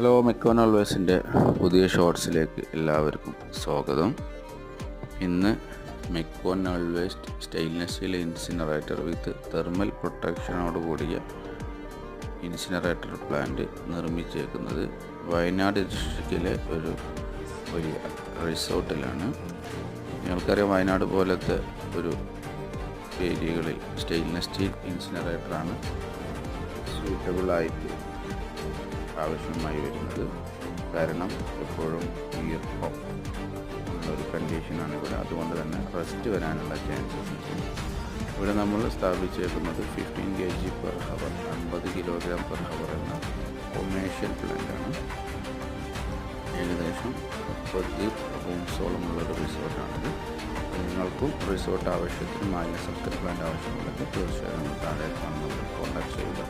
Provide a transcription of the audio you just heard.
Hello, MECON ഓൾവേസിൻ്റെ പുതിയ ഷോർട്സിലേക്ക് എല്ലാവർക്കും സ്വാഗതം. ഇന്ന് Mecon always stainless steel incinerator with thermal പ്രൊട്ടക്ഷനോട് കൂടിയ ഇൻസിനറേറ്റർ പ്ലാന്റ് നിർമ്മിച്ചേക്കുന്നത് വയനാട് ഡിസ്ട്രിക്റ്റിലെ ഒരു വലിയ റിസോർട്ടിലാണ്. നിങ്ങൾക്കറിയാം, വയനാട് പോലത്തെ ഒരു ഏരിയകളിൽ സ്റ്റെയിൻലെസ് സ്റ്റീൽ ഇൻസിനറേറ്ററാണ് സൂട്ടബിളായിട്ട് ആവശ്യമായി വരുന്നത്. കാരണം എപ്പോഴും ഈർപ്പം ഉള്ളൊരു കണ്ടീഷനാണ് ഇവിടെ. അതുകൊണ്ട് തന്നെ റെസ്റ്റ് വരാനുള്ള ചാൻസസ് ഉണ്ട്. ഇവിടെ നമ്മൾ സ്ഥാപിച്ചേക്കുന്നത് 15 kg per hour 50 kg per hour എന്ന കൊമേഴ്ഷ്യൽ പ്ലാന്റാണ്. ഏകദേശം 30 റൂംസോളം ഉള്ളൊരു റിസോർട്ടാണിത്. നിങ്ങൾക്കും റിസോർട്ട് ആവശ്യത്തിന് മാലിന്യ സംസ്കരണ പ്ലാന്റ് ആവശ്യമുണ്ടെങ്കിൽ തീർച്ചയായും താഴെ നമ്മൾ കോൺടാക്ട് ചെയ്യുക.